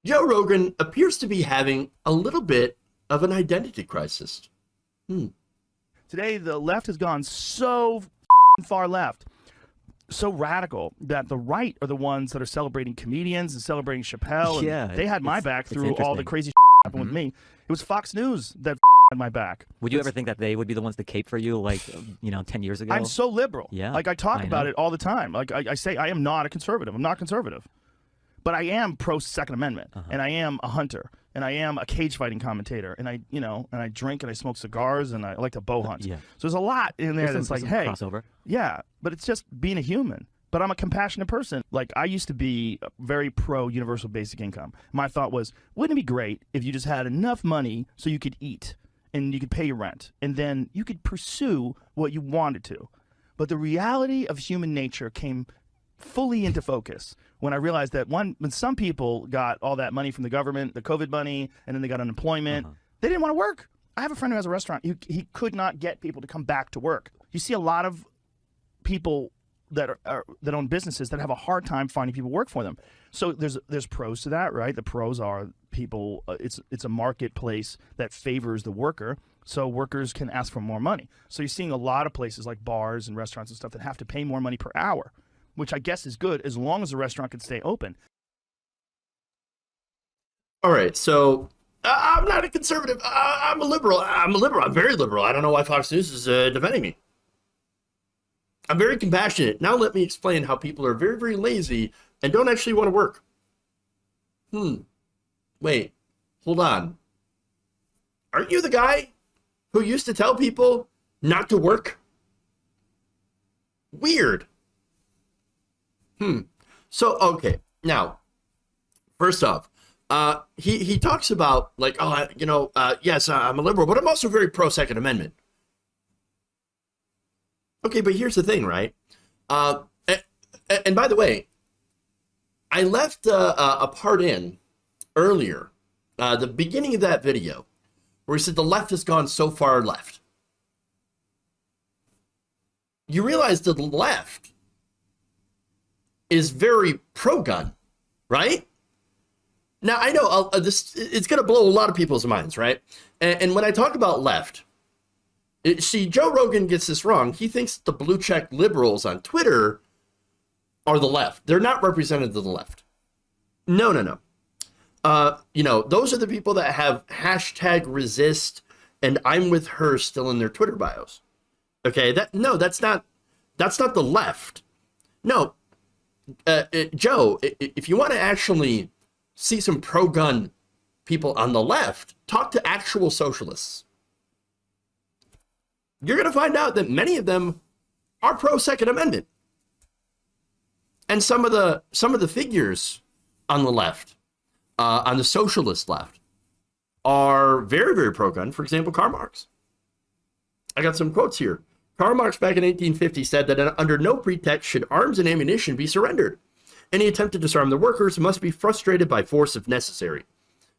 Joe Rogan appears to be having a little bit of an identity crisis. Today, the left has gone so far left, so radical, that the right are the ones that are celebrating comedians and celebrating Chappelle. Yeah, and they had my back through all the crazy happened with me. It was Fox News that had my back. Would you ever think that they would be the ones to cape for you, like, 10 years ago? I'm so liberal. Yeah, like I talk about it all the time. Like I say, I am not a conservative. I'm not conservative, but I am pro Second Amendment, and I am a hunter, and I am a cage fighting commentator, and I drink and I smoke cigars, and I like to bow hunt. Yeah. So there's a lot in there that's like, hey, crossover. Yeah, but it's just being a human. But I'm a compassionate person. Like, I used to be very pro universal basic income. My thought was, wouldn't it be great if you just had enough money so you could eat and you could pay your rent, and then you could pursue what you wanted to? But the reality of human nature came fully into focus when I realized that when some people got all that money from the government, the COVID money, and then they got unemployment, they didn't want to work. I have a friend who has a restaurant. He could not get people to come back to work. You see a lot of people that own businesses that have a hard time finding people work for them. So there's pros to that, right? The pros are people. It's a marketplace that favors the worker, so workers can ask for more money. So you're seeing a lot of places like bars and restaurants and stuff that have to pay more money per hour, which I guess is good as long as the restaurant can stay open. All right, so I'm not a conservative. I'm a liberal. I'm very liberal. I don't know why Fox News is defending me. I'm very compassionate. Now let me explain how people are very, very lazy and don't actually want to work. Wait, hold on. Aren't you the guy who used to tell people not to work? Weird. So, okay. Now, first off, he talks about, like, yes, I'm a liberal, but I'm also very pro Second Amendment. Okay, but here's the thing, right? And by the way, I left a part in earlier, the beginning of that video, where he said the left has gone so far left. You realize that the left is very pro-gun, right? Now, I know it's going to blow a lot of people's minds, right? And when I talk about left, see, Joe Rogan gets this wrong. He thinks the blue check liberals on Twitter are the left. They're not representative of the left. No. Those are the people that have hashtag resist and I'm with her still in their Twitter bios. Okay, that's not the left. No, Joe, if you want to actually see some pro-gun people on the left, talk to actual socialists. You're going to find out that many of them are pro-Second Amendment. And some of the figures on the left, on the socialist left, are very, very pro-gun. For example, Karl Marx. I got some quotes here. Karl Marx back in 1850 said that under no pretext should arms and ammunition be surrendered. Any attempt to disarm the workers must be frustrated by force if necessary.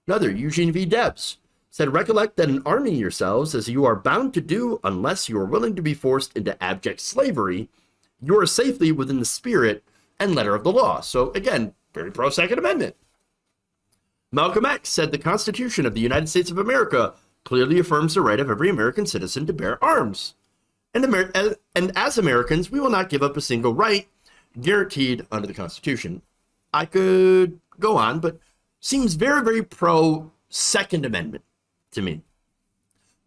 Another, Eugene V. Debs, said, recollect that in arming yourselves, as you are bound to do unless you are willing to be forced into abject slavery, you are safely within the spirit and letter of the law. So again, very pro-Second Amendment. Malcolm X said the Constitution of the United States of America clearly affirms the right of every American citizen to bear arms. And as Americans, we will not give up a single right guaranteed under the Constitution. I could go on, but seems very, very pro-Second Amendment to me.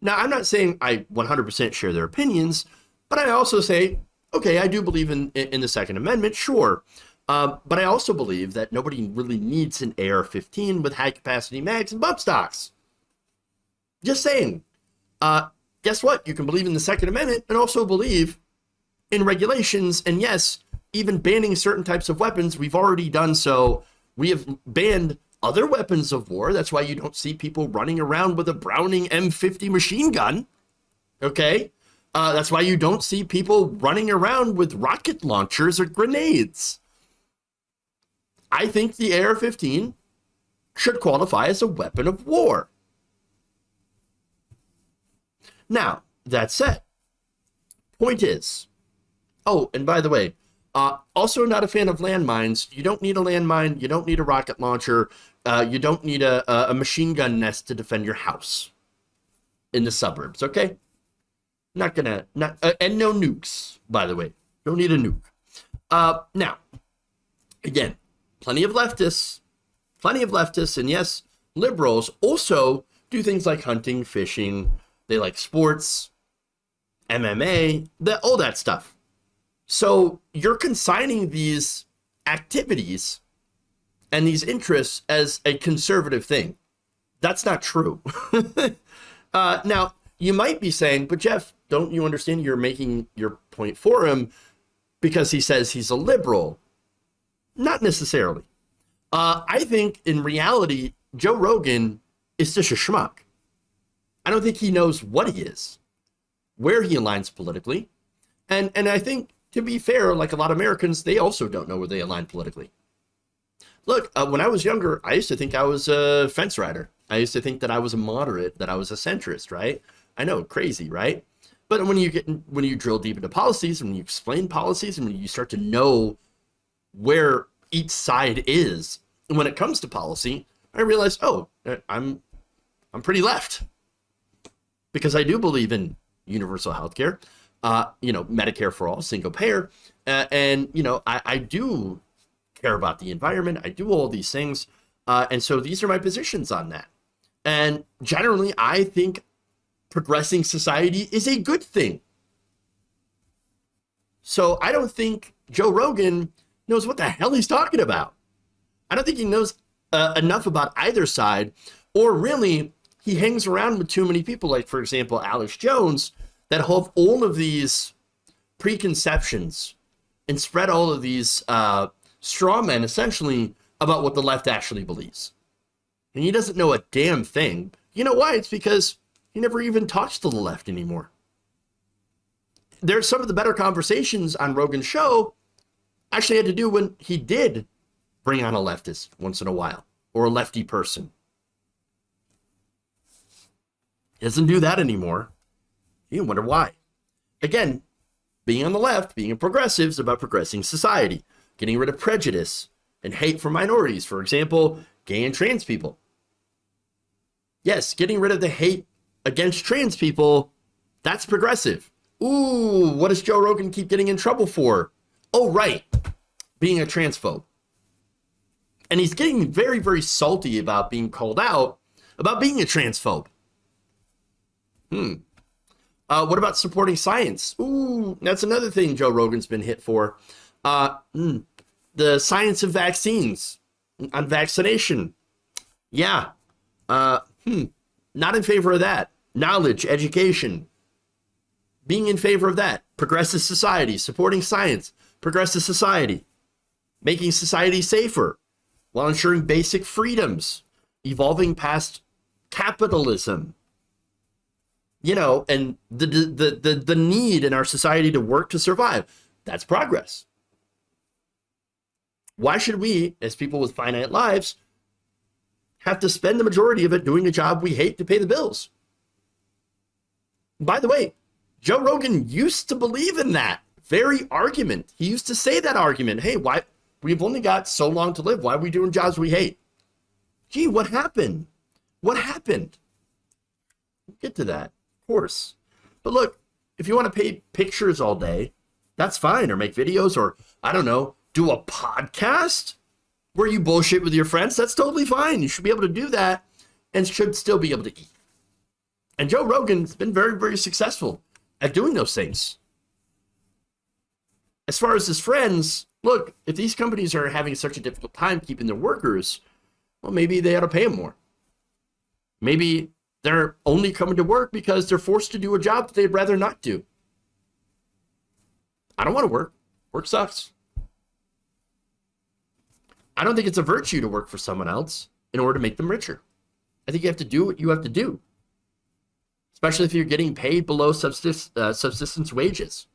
Now, I'm not saying I 100% share their opinions, but I also say, okay, I do believe in the Second Amendment, sure. But I also believe that nobody really needs an AR-15 with high-capacity mags and bump stocks. Just saying. Guess what? You can believe in the Second Amendment and also believe in regulations. And yes, even banning certain types of weapons, we've already done so. We have banned other weapons of war. That's why you don't see people running around with a Browning M50 machine gun. Okay? That's why you don't see people running around with rocket launchers or grenades. I think the AR-15 should qualify as a weapon of war. Now, that said, point is, oh, and by the way, also not a fan of landmines. You don't need a landmine. You don't need a rocket launcher. You don't need a machine gun nest to defend your house in the suburbs, okay? Not gonna, and no nukes, by the way. Don't need a nuke. Now, again, plenty of leftists, and yes, liberals also do things like hunting, fishing. They like sports, MMA, all that stuff. So you're consigning these activities and these interests as a conservative thing. That's not true. Now, you might be saying, but Jeff, don't you understand you're making your point for him because he says he's a liberal? Not necessarily. I think in reality, Joe Rogan is just a schmuck. I don't think he knows what he is, where he aligns politically. And I think, to be fair, like a lot of Americans, they also don't know where they align politically. Look, when I was younger, I used to think I was a fence rider. I used to think that I was a moderate, that I was a centrist, right? I know, crazy, right? But when you drill deep into policies, when you explain policies, and when you start to know where each side is when it comes to policy, I realized, oh, I'm pretty left, because I do believe in universal health care, Medicare for all, single payer, and I do care about the environment. I do all these things, and so these are my positions on that. And generally, I think progressing society is a good thing. So I don't think Joe Rogan knows what the hell he's talking about. I don't think he knows enough about either side, or really he hangs around with too many people, like, for example, Alex Jones, that have all of these preconceptions and spread all of these straw men, essentially, about what the left actually believes. And he doesn't know a damn thing. You know why? It's because he never even talks to the left anymore. There's some of the better conversations on Rogan's show actually had to do when he did bring on a leftist once in a while, or a lefty person. He doesn't do that anymore. You wonder why. Again, being on the left, being a progressive, is about progressing society, getting rid of prejudice and hate for minorities. For example, gay and trans people. Yes, getting rid of the hate against trans people, that's progressive. Ooh, what does Joe Rogan keep getting in trouble for? Oh, right, being a transphobe. And he's getting very, very salty about being called out about being a transphobe. What about supporting science? Ooh, that's another thing Joe Rogan's been hit for. The science of vaccines, on vaccination. Yeah. Not in favor of that. Knowledge, education. Being in favor of that. Progressive society, supporting science, progressive society. Making society safer while ensuring basic freedoms. Evolving past capitalism. And the need in our society to work to survive. That's progress. Why should we, as people with finite lives, have to spend the majority of it doing a job we hate to pay the bills? By the way, Joe Rogan used to believe in that very argument. He used to say that argument. Hey, why we've only got so long to live. Why are we doing jobs we hate? Gee, what happened? What happened? We'll get to that. Course. But look, if you want to paint pictures all day, that's fine, or make videos, or I don't know, do a podcast where you bullshit with your friends. That's totally fine. You should be able to do that and should still be able to eat. And Joe Rogan's been very, very successful at doing those things. As far as his friends, look, if these companies are having such a difficult time keeping their workers, well, maybe they ought to pay them more. Maybe they're only coming to work because they're forced to do a job that they'd rather not do. I don't want to work. Work sucks. I don't think it's a virtue to work for someone else in order to make them richer. I think you have to do what you have to do, especially if you're getting paid below subsistence wages.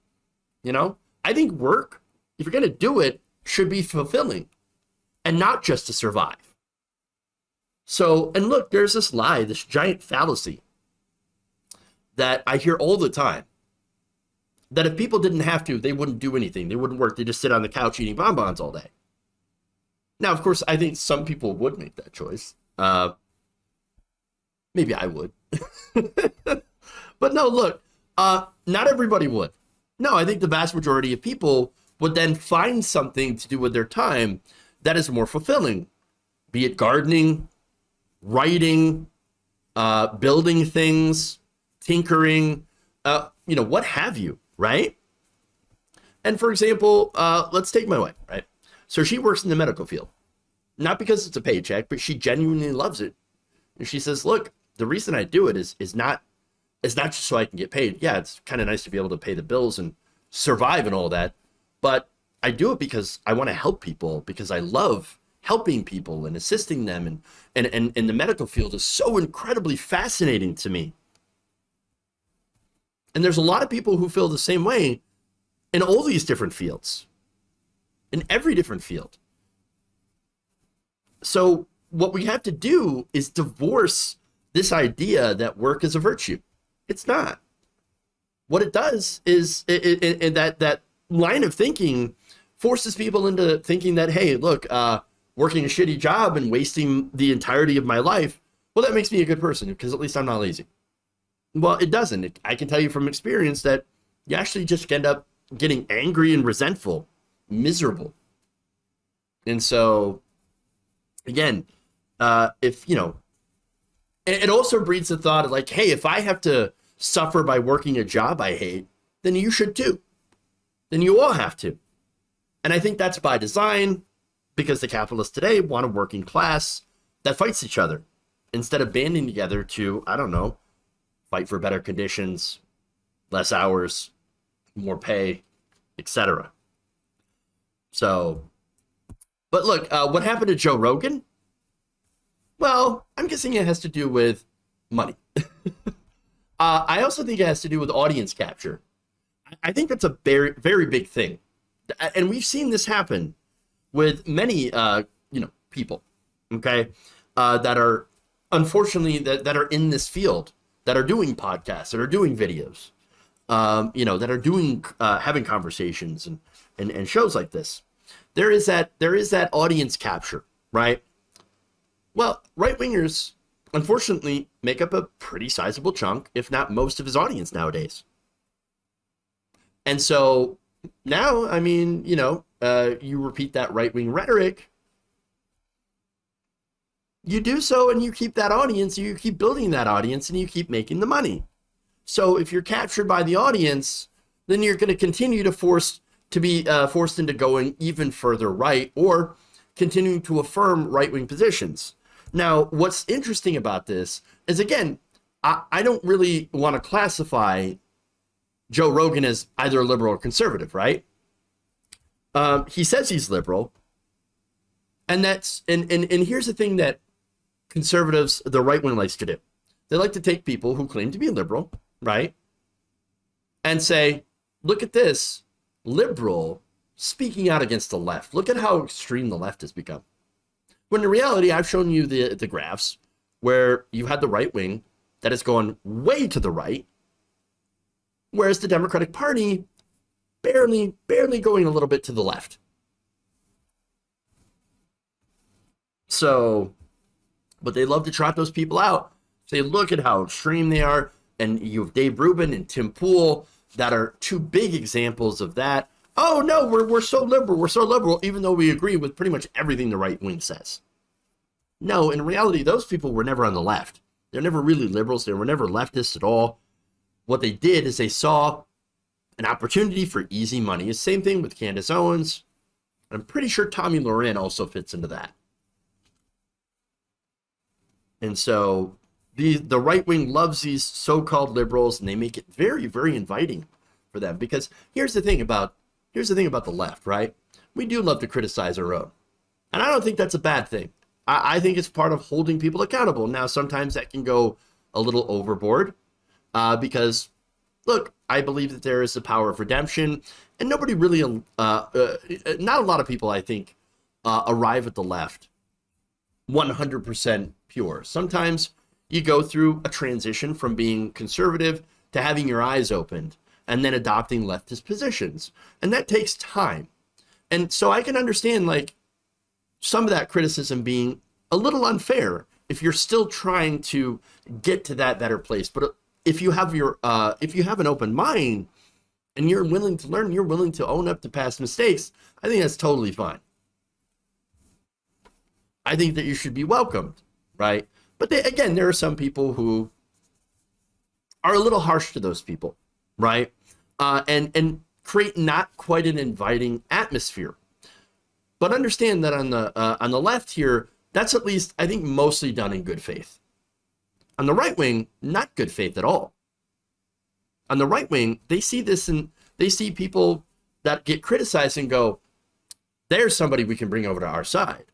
I think work, if you're going to do it, should be fulfilling and not just to survive. So, and look, there's this lie, this giant fallacy that I hear all the time, that if people didn't have to, they wouldn't do anything. They wouldn't work. They just sit on the couch eating bonbons all day. Now, of course, I think some people would make that choice. Maybe I would. But no, look, not everybody would. No, I think the vast majority of people would then find something to do with their time that is more fulfilling, be it gardening, writing, building things, tinkering, what have you, right? And for example, let's take my wife, right? So she works in the medical field, not because it's a paycheck, but she genuinely loves it. And she says, look, the reason I do it is not just so I can get paid. Yeah, it's kind of nice to be able to pay the bills and survive and all that. But I do it because I want to help people, because I love helping people and assisting them. And the medical field is so incredibly fascinating to me. And there's a lot of people who feel the same way in all these different fields, in every different field. So what we have to do is divorce this idea that work is a virtue. It's not. What it does is that line of thinking forces people into thinking that, hey, look, working a shitty job and wasting the entirety of my life, well, that makes me a good person because at least I'm not lazy. Well, it doesn't. I can tell you from experience that you actually just end up getting angry and resentful, miserable. And so, again, it also breeds the thought of like, hey, if I have to suffer by working a job I hate, then you should too. Then you all have to. And I think that's by design, because the capitalists today want a working class that fights each other instead of banding together to, I don't know, fight for better conditions, less hours, more pay, etc. So, but look, what happened to Joe Rogan? Well, I'm guessing it has to do with money. I also think it has to do with audience capture. I think that's a very, very big thing. And we've seen this happen with many, people, okay, that are, unfortunately, that are in this field, that are doing podcasts, that are doing videos, that are doing, having conversations and shows like this. There is that audience capture, right? Well, right-wingers, unfortunately, make up a pretty sizable chunk, if not most of his audience nowadays. And so now, I mean, you repeat that right-wing rhetoric, you do so and you keep that audience, you keep building that audience, and you keep making the money. So if you're captured by the audience, then you're going to continue to be forced into going even further right, or continuing to affirm right-wing positions. Now, what's interesting about this is, again, I don't really want to classify Joe Rogan as either liberal or conservative, right? He says he's liberal, and here's the thing that conservatives, the right wing, likes to do. They like to take people who claim to be liberal, right, and say, look at this liberal speaking out against the left. Look at how extreme the left has become. When in reality, I've shown you the graphs where you had the right wing that has gone way to the right, whereas the Democratic Party barely going a little bit to the left. So, but they love to trot those people out. Say, look at how extreme they are. And you have Dave Rubin and Tim Pool that are two big examples of that. Oh no, we're so liberal, even though we agree with pretty much everything the right wing says. No, in reality, those people were never on the left. They're never really liberals. They were never leftists at all. What they did is they saw an opportunity for easy money. It's the same thing with Candace Owens. I'm pretty sure Tommy Loren also fits into that. And so the right wing loves these so-called liberals, and they make it very, very inviting for them. Because here's the thing about the left, right? We do love to criticize our own. And I don't think that's a bad thing. I think it's part of holding people accountable. Now, sometimes that can go a little overboard because, look, I believe that there is the power of redemption, and nobody really, not a lot of people, I think, arrive at the left 100% pure. Sometimes you go through a transition from being conservative to having your eyes opened and then adopting leftist positions. And that takes time. And so I can understand, like, some of that criticism being a little unfair if you're still trying to get to that better place. But if you have an open mind and you're willing to learn, you're willing to own up to past mistakes, I think that's totally fine. I think that you should be welcomed, right? But again, there are some people who are a little harsh to those people, right? And create not quite an inviting atmosphere. But understand that on the left here, that's at least, I think, mostly done in good faith. On the right wing, not good faith at all. On the right wing, they see this and they see people that get criticized and go, there's somebody we can bring over to our side.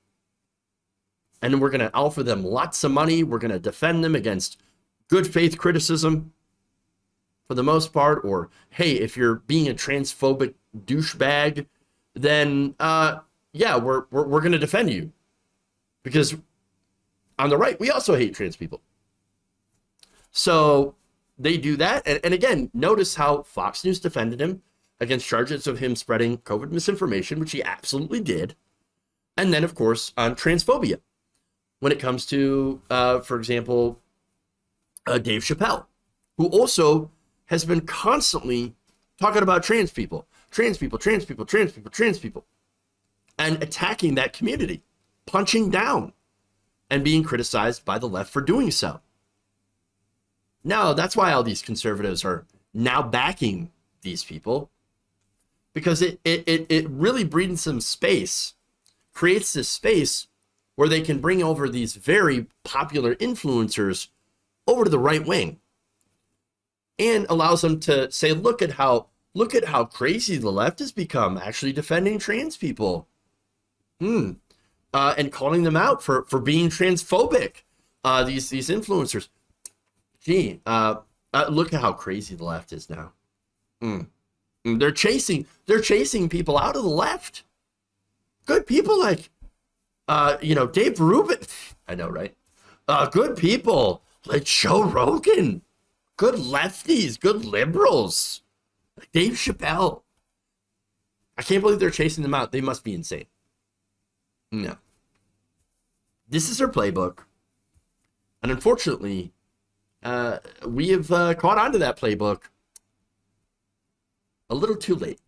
And then we're going to offer them lots of money. We're going to defend them against good faith criticism for the most part. Or, hey, if you're being a transphobic douchebag, then yeah, we're going to defend you. Because on the right, we also hate trans people. So they do that. And again, notice how Fox News defended him against charges of him spreading COVID misinformation, which he absolutely did. And then, of course, on transphobia. When it comes to, for example, Dave Chappelle, who also has been constantly talking about trans people, and attacking that community, punching down, and being criticized by the left for doing so. Now, that's why all these conservatives are now backing these people, because it really breeds some space, creates this space where they can bring over these very popular influencers over to the right wing, and allows them to say, look at how crazy the left has become, actually defending trans people, and calling them out for being transphobic. These influencers, gee, look at how crazy the left is now. They're chasing people out of the left. Good people like, Dave Rubin. I know, right? Good people like Joe Rogan. Good lefties, good liberals. Like Dave Chappelle. I can't believe they're chasing them out. They must be insane. No. This is their playbook. And unfortunately, we have caught on to that playbook a little too late.